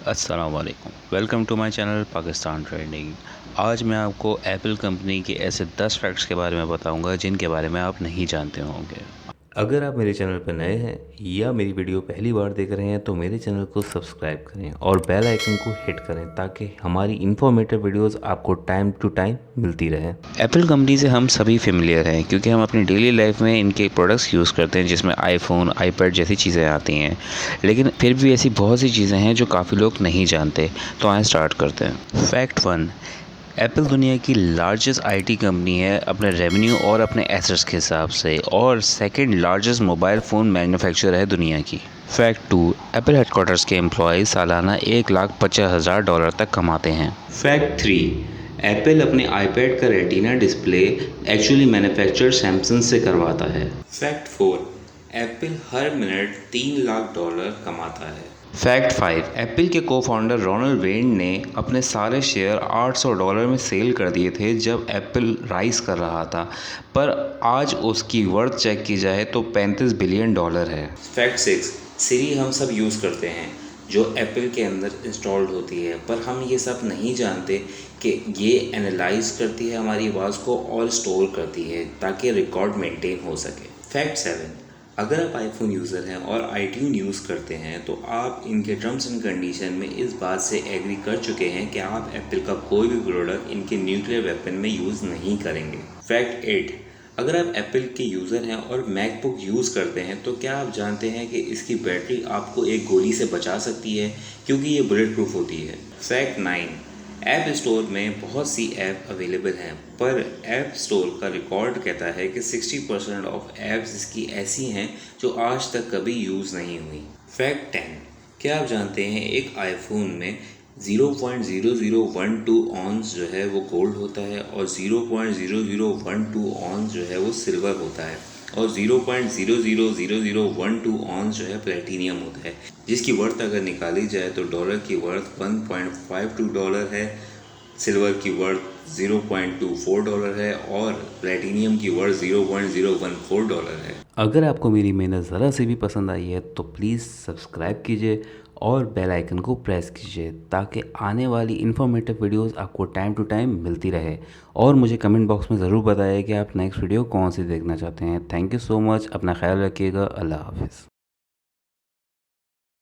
अस्सलाम वालेकुम, welcome to my channel Pakistan trending. आज मैं आपको एप्पल कंपनी के ऐसे 10 फैक्ट्स के बारे में बताऊंगा जिनके बारे में आप नहीं जानते होंगे। अगर आप मेरे चैनल पर नए हैं या मेरी वीडियो पहली बार देख रहे हैं तो मेरे चैनल को सब्सक्राइब करें और बेल आइकन को हिट करें ताकि हमारी इन्फॉर्मेटिव वीडियोस आपको टाइम टू टाइम मिलती रहे। एप्पल कंपनी से हम सभी फेमिलियर हैं क्योंकि हम अपनी डेली लाइफ में इनके प्रोडक्ट्स यूज़ करते हैं, जिसमें आईफोन, आईपैड जैसी चीज़ें आती हैं। लेकिन फिर भी ऐसी बहुत सी चीज़ें हैं जो काफ़ी लोग नहीं जानते। तो आइए स्टार्ट करते हैं। फैक्ट 1, एप्पल दुनिया की लार्जेस्ट आईटी कंपनी है अपने रेवेन्यू और अपने एसेट्स के हिसाब से, और second largest mobile phone manufacturer है दुनिया की। फैक्ट 2, एप्पल हेडक्वार्टर्स के एम्प्लॉयज़ सालाना $1,50,000 तक कमाते हैं। फैक्ट 3, एप्पल अपने आईपैड का retina display actually manufacture Samsung से करवाता है। फैक्ट 4, एप्पल हर मिनट $3 लाख कमाता है। फैक्ट 5, एप्पल के को फाउंडर रोनाल्ड वेन ने अपने सारे शेयर $800 में सेल कर दिए थे जब एप्पल राइज कर रहा था, पर आज उसकी वर्थ चेक की जाए तो $35 बिलियन है। फैक्ट 6, सिरी हम सब यूज़ करते हैं जो एप्पल के अंदर इंस्टॉल्ड होती है, पर हम ये सब नहीं जानते कि ये एनालाइज करती है हमारी आवाज़ को और स्टोर करती है ताकि रिकॉर्ड मेंटेन हो सके। फैक्ट 7, अगर आप आईफोन यूज़र हैं और आईट्यून यूज़ करते हैं तो आप इनके टर्म्स एंड कंडीशन में इस बात से एग्री कर चुके हैं कि आप एप्पल का कोई भी प्रोडक्ट इनके न्यूक्लियर वेपन में यूज़ नहीं करेंगे। फैक्ट 8, अगर आप एप्पल के यूज़र हैं और मैकबुक यूज़ करते हैं तो क्या आप जानते हैं कि इसकी बैटरी आपको एक गोली से बचा सकती है क्योंकि ये बुलेट प्रूफ होती है। फैक्ट 9, ऐप स्टोर में बहुत सी ऐप अवेलेबल हैं, पर ऐप स्टोर का रिकॉर्ड कहता है कि 60% ऑफ ऐप्स इसकी ऐसी हैं जो आज तक कभी यूज़ नहीं हुई। फैक्ट 10, क्या आप जानते हैं एक आईफोन में 0.0012 ऑन्स जो है वो गोल्ड होता है और 0.0012 ऑन्स जो है वो सिल्वर होता है और 0.000012 ऑन्स जो है प्लेटिनियम होता है, जिसकी वर्थ अगर निकाली जाए तो डॉलर की वर्थ $1.52 है, सिल्वर की वर्थ $0.24 है और प्लेटिनियम की वर्थ $0.014 है। अगर आपको मेरी मेहनत ज़रा से भी पसंद आई है तो प्लीज़ सब्सक्राइब कीजिए और बेल आइकन को प्रेस कीजिए ताकि आने वाली इन्फॉर्मेटिव वीडियोस आपको टाइम टू टाइम मिलती रहे। और मुझे कमेंट बॉक्स में ज़रूर बताइए कि आप नेक्स्ट वीडियो कौन सी देखना चाहते हैं। थैंक यू सो मच, अपना ख्याल रखिएगा। अल्लाह हाफिज़।